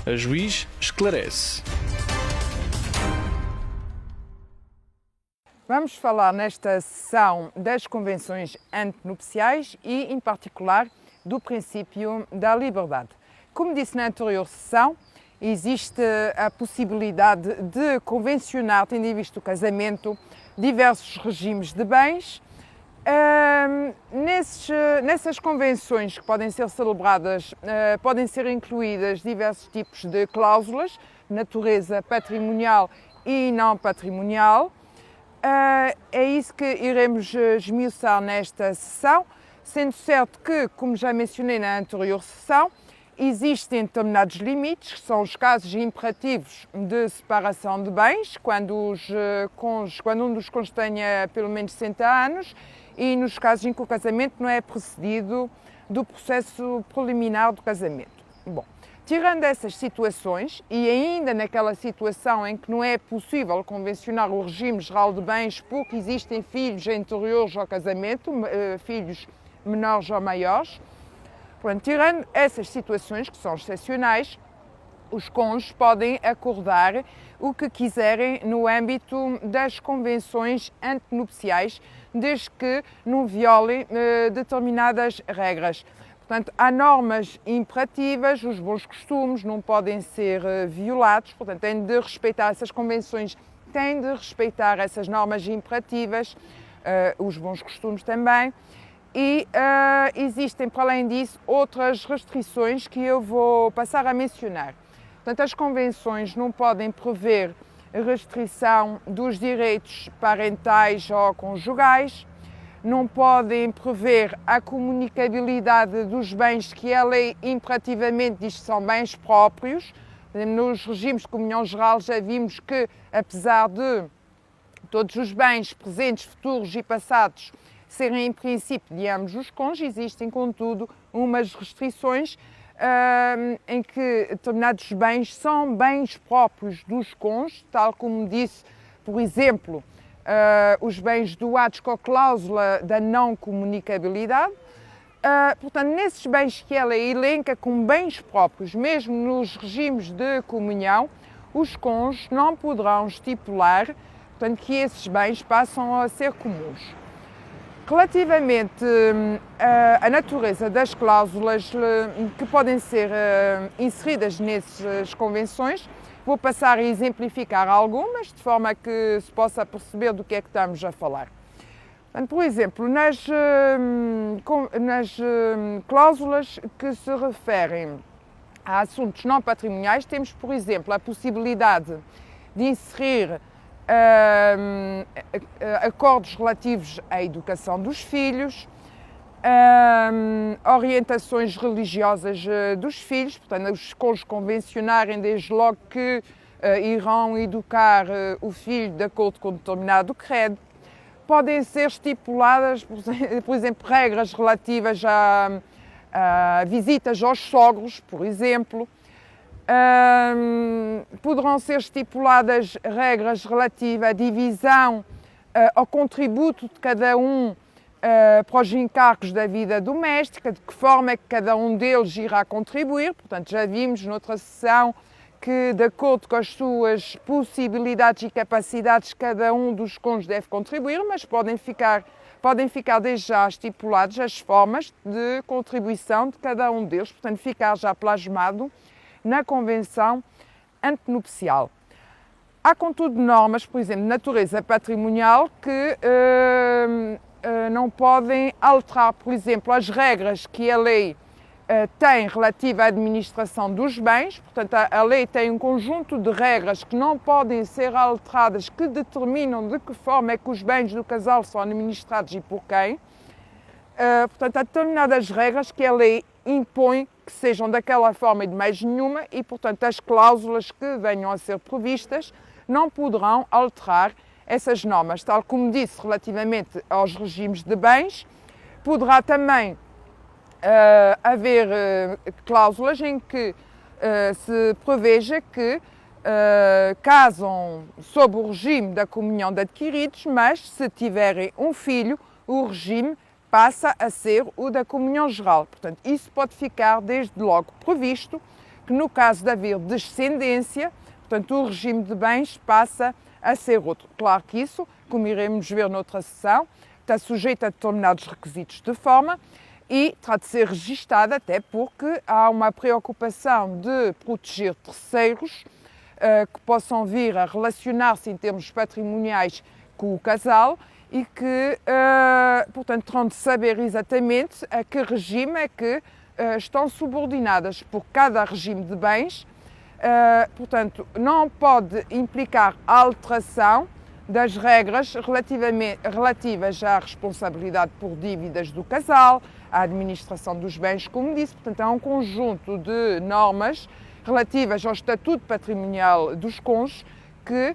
A Juiz esclarece. Vamos falar nesta sessão das convenções antenupciais e, em particular, do princípio da liberdade. Como disse na anterior sessão, existe a possibilidade de convencionar, tendo em vista o casamento, diversos regimes de bens. Nessas convenções que podem ser celebradas, podem ser incluídas diversos tipos de cláusulas, natureza patrimonial e não patrimonial. É isso que iremos esmiuçar nesta sessão, sendo certo que, como já mencionei na anterior sessão, existem determinados limites, que são os casos imperativos de separação de bens, quando um dos cônjuges tenha pelo menos 60 anos, e nos casos em que o casamento não é precedido do processo preliminar do casamento. Bom, tirando essas situações, e ainda naquela situação em que não é possível convencionar o regime geral de bens porque existem filhos anteriores ao casamento, filhos menores ou maiores, portanto, tirando essas situações que são excepcionais, os cônjuges podem acordar o que quiserem no âmbito das convenções antenupciais, desde que não violem determinadas regras. Portanto, há normas imperativas, os bons costumes não podem ser violados, portanto, têm de respeitar essas convenções, têm de respeitar essas normas imperativas, os bons costumes também. E existem, para além disso, outras restrições que eu vou passar a mencionar. Portanto, as convenções não podem prever restrição dos direitos parentais ou conjugais, não podem prever a comunicabilidade dos bens que a lei imperativamente diz que são bens próprios. Nos regimes de comunhão geral já vimos que, apesar de todos os bens presentes, futuros e passados serem em princípio de ambos os cônjuges, existem, contudo, umas restrições em que determinados bens são bens próprios dos cônjuges, tal como disse, por exemplo, os bens doados com a cláusula da não comunicabilidade. Portanto, nesses bens que ela elenca como bens próprios, mesmo nos regimes de comunhão, os cônjuges não poderão estipular, portanto, que esses bens passam a ser comuns. Relativamente à natureza das cláusulas que podem ser inseridas nessas convenções, vou passar a exemplificar algumas, de forma que se possa perceber do que é que estamos a falar. Por exemplo, nas cláusulas que se referem a assuntos não patrimoniais, temos, por exemplo, a possibilidade de inserir acordos relativos à educação dos filhos, orientações religiosas dos filhos, portanto, os cônjuges convencionarem desde logo que irão educar o filho de acordo com determinado credo. Podem ser estipuladas, por exemplo, regras relativas a visitas aos sogros, por exemplo. Poderão ser estipuladas regras relativas à divisão ao contributo de cada um para os encargos da vida doméstica, de que forma é que cada um deles irá contribuir. Portanto, já vimos noutra sessão que, de acordo com as suas possibilidades e capacidades, cada um dos cônjuges deve contribuir, mas podem ficar desde já estipuladas as formas de contribuição de cada um deles, portanto, ficar já plasmado na convenção antenupcial. Há, contudo, normas, por exemplo, de natureza patrimonial que não podem alterar, por exemplo, as regras que a lei tem relativa à administração dos bens. Portanto, a lei tem um conjunto de regras que não podem ser alteradas, que determinam de que forma é que os bens do casal são administrados e por quem. Portanto, há determinadas regras que a lei impõe que sejam daquela forma e de mais nenhuma e, portanto, as cláusulas que venham a ser previstas não poderão alterar essas normas. Tal como disse relativamente aos regimes de bens, poderá também haver cláusulas em que se preveja que casam sob o regime da comunhão de adquiridos, mas se tiverem um filho, o regime passa a ser o da comunhão geral. Portanto, isso pode ficar desde logo previsto que no caso de haver descendência, portanto, o regime de bens passa a ser outro. Claro que isso, como iremos ver noutra sessão, está sujeito a determinados requisitos de forma e terá de ser registada, até porque há uma preocupação de proteger terceiros que possam vir a relacionar-se em termos patrimoniais com o casal e que, portanto, terão de saber exatamente a que regime é que estão subordinadas por cada regime de bens. Portanto, não pode implicar alteração das regras relativas à responsabilidade por dívidas do casal, à administração dos bens, como disse. Portanto, há um conjunto de normas relativas ao estatuto patrimonial dos cônjuges que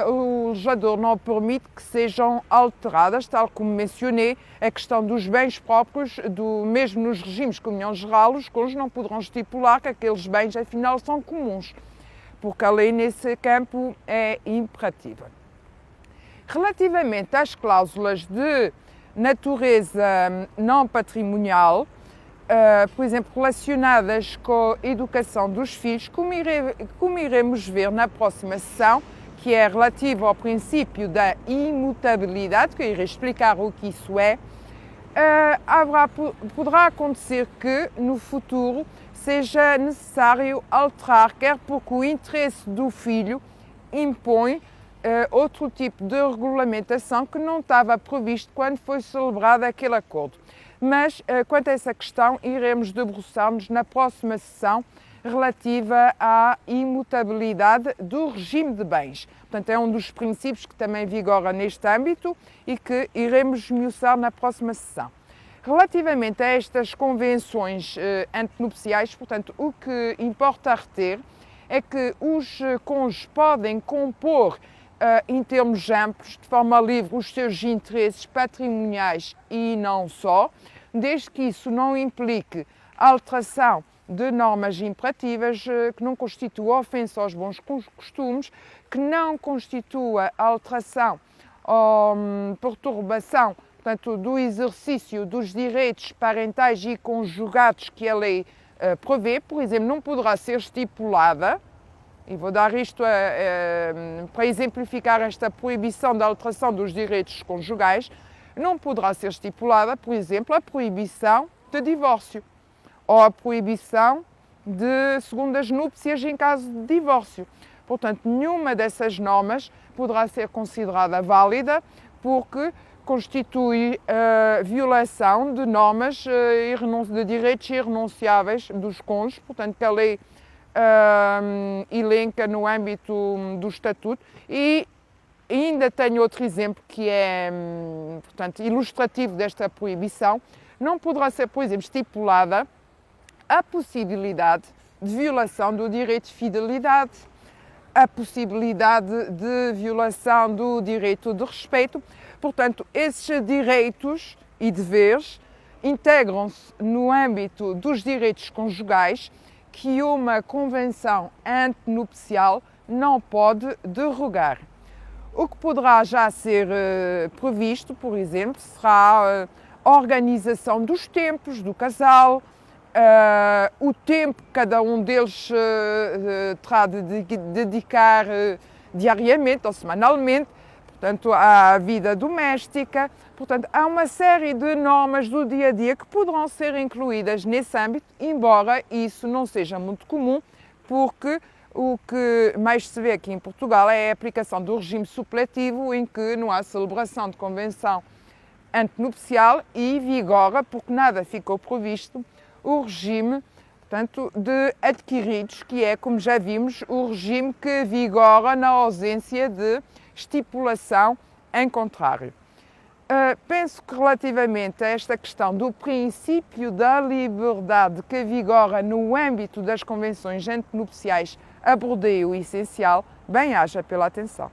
o legislador não permite que sejam alteradas, tal como mencionei, a questão dos bens próprios, mesmo nos regimes de comunhão geral, os cônjuges não poderão estipular que aqueles bens, afinal, são comuns, porque a lei nesse campo é imperativa. Relativamente às cláusulas de natureza não patrimonial, por exemplo, relacionadas com a educação dos filhos, como iremos ver na próxima sessão, que é relativo ao princípio da imutabilidade, que eu irei explicar o que isso é, poderá acontecer que, no futuro, seja necessário alterar, quer porque o interesse do filho impõe outro tipo de regulamentação que não estava previsto quando foi celebrado aquele acordo. Mas, quanto a essa questão, iremos debruçar-nos na próxima sessão relativa à imutabilidade do regime de bens. Portanto, é um dos princípios que também vigora neste âmbito e que iremos esmiuçar na próxima sessão. Relativamente a estas convenções antenupciais, portanto, o que importa reter é que os cônjuges podem compor, em termos amplos, de forma livre, os seus interesses patrimoniais e não só, desde que isso não implique alteração de normas imperativas, que não constitua ofensa aos bons costumes, que não constitua alteração ou perturbação, portanto, do exercício dos direitos parentais e conjugados que a lei prevê. Por exemplo, não poderá ser estipulada, e vou dar isto para exemplificar esta proibição da alteração dos direitos conjugais, não poderá ser estipulada, por exemplo, a proibição de divórcio ou a proibição de segundas núpcias em caso de divórcio. Portanto, nenhuma dessas normas poderá ser considerada válida porque constitui violação de normas de direitos irrenunciáveis dos cônjuges, portanto, que a lei elenca no âmbito do Estatuto. E ainda tenho outro exemplo que é, portanto, ilustrativo desta proibição. Não poderá ser, por exemplo, estipulada a possibilidade de violação do direito de fidelidade, a possibilidade de violação do direito de respeito. Portanto, esses direitos e deveres integram-se no âmbito dos direitos conjugais que uma convenção antenupcial não pode derrogar. O que poderá já ser previsto, por exemplo, será a organização dos tempos do casal, o tempo que cada um deles terá de dedicar diariamente ou semanalmente, portanto, à vida doméstica. Portanto, há uma série de normas do dia a dia que poderão ser incluídas nesse âmbito, embora isso não seja muito comum, porque o que mais se vê aqui em Portugal é a aplicação do regime supletivo, em que não há celebração de convenção antenupcial e vigora, porque nada ficou previsto, o regime, portanto, de adquiridos, que é, como já vimos, o regime que vigora na ausência de estipulação em contrário. Penso que relativamente a esta questão do princípio da liberdade que vigora no âmbito das convenções antenupciais abordei o essencial. Bem-aja pela atenção.